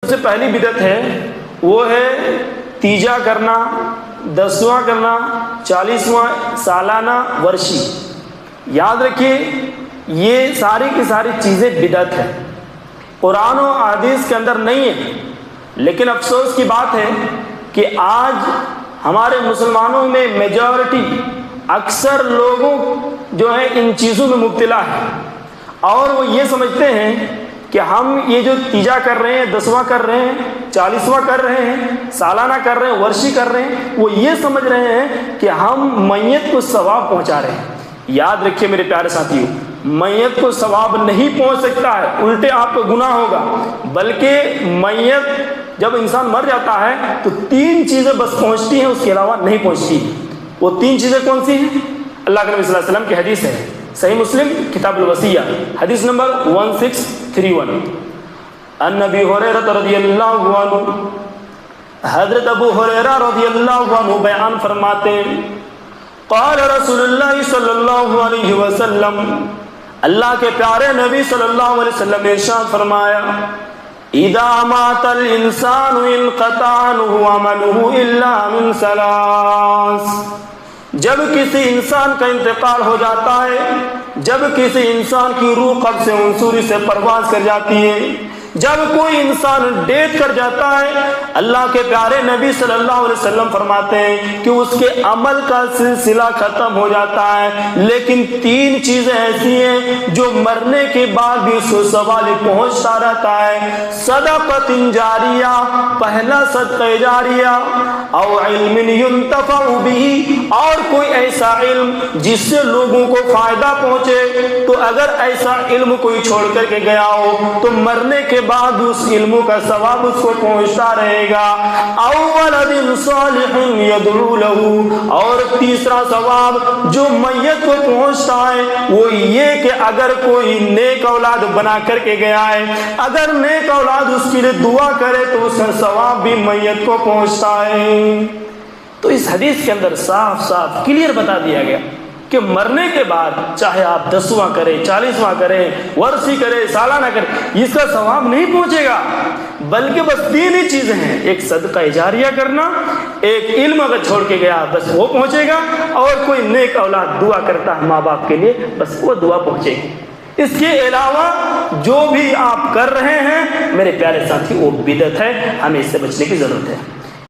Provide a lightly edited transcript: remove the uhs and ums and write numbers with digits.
سے پہلی بدعت ہے وہ ہے تیجا کرنا، 10واں کرنا، 40واں سالانہ ورشی۔ یاد رکھیے یہ ساری کی ساری چیزیں بدعت ہیں، قرآن و حدیث کے اندر نہیں ہیں۔ لیکن افسوس کی بات ہے کہ آج ہمارے مسلمانوں میں میجورٹی، اکثر لوگوں جو ہیں ان چیزوں میں مبتلا ہے، اور وہ یہ سمجھتے ہیں کہ ہم یہ جو تیجا کر رہے ہیں، 10واں کر رہے ہیں، 40واں کر رہے ہیں، سالانہ کر رہے ہیں، ورشی کر رہے ہیں، وہ یہ سمجھ رہے ہیں کہ ہم میت کو ثواب پہنچا رہے ہیں۔ یاد رکھیے میرے پیارے ساتھیو، میت کو ثواب نہیں پہنچ سکتا ہے، الٹے آپ کو گناہ ہوگا۔ بلکہ میت جب انسان مر جاتا ہے تو 3 چیزیں بس پہنچتی ہیں، اس کے علاوہ نہیں پہنچتی۔ وہ 3 چیزیں کون سی ہیں؟ اللہ کے نبی صلی اللہ علیہ وسلم کی حدیث ہے، صحیح مسلم کتاب الوصیہ، حدیث نمبر 1631۔ ان ابی ہریرہ رضی اللہ عنہ، حضرت ابو ہریرہ رضی اللہ عنہ بیان فرماتے ہیں، قال رسول اللہ صلی اللہ علیہ وسلم، اللہ کے پیارے نبی صلی اللہ علیہ وسلم نے ارشاد فرمایا، اذا مات الانسان انقطع عنه عمله الا من ثلاث، جب کسی انسان کا انتقال ہو جاتا ہے، جب کسی انسان کی روح قبض سے منصوری سے پرواز کر جاتی ہے، جب کوئی انسان ڈیتھ کر جاتا ہے، اللہ کے پیارے نبی صلی اللہ علیہ وسلم فرماتے ہیں کہ اس کے عمل کا سلسلہ ختم ہو جاتا ہے، لیکن 3 چیزیں ایسی ہیں جو مرنے کے بعد بھی اس کو ثواب پہنچتا رہتا ہے۔ صدقۃ جاریہ، پہلا صدقہ جاریہ، او علم ينتفع به، اور کوئی ایسا علم جس سے لوگوں کو فائدہ پہنچے۔ تو اگر ایسا علم کوئی چھوڑ کر کے گیا ہو تو مرنے کے بعد اس علم کا ثواب اس کو پہنچتا رہے گا۔ او ولد صالح يدعو له، اور تیسرا ثواب جو میت کو پہنچتا ہے وہ یہ کہ اگر کوئی نیک اولاد بنا کر کے گیا ہے، اگر نیک اولاد اس کے لیے دعا کرے تو اس کا ثواب بھی میت کو پہنچتا ہے۔ تو اس حدیث کے اندر صاف صاف کلیئر بتا دیا گیا کہ مرنے کے بعد چاہے آپ 10واں کریں، 40واں کریں، ورثی کریں، سالانہ کریں، اس کا ثواب نہیں پہنچے گا، بلکہ بس 3 ہی چیزیں ہیں، ایک صدقہ جاریہ کرنا، ایک علم اگر چھوڑ کے گیا بس وہ پہنچے گا، اور کوئی نیک اولاد دعا کرتا ہے ماں باپ کے لیے بس وہ دعا پہنچے گی۔ اس کے علاوہ جو بھی آپ کر رہے ہیں میرے پیارے ساتھی وہ بدعت ہے، ہمیں اس سے بچنے کی ضرورت ہے۔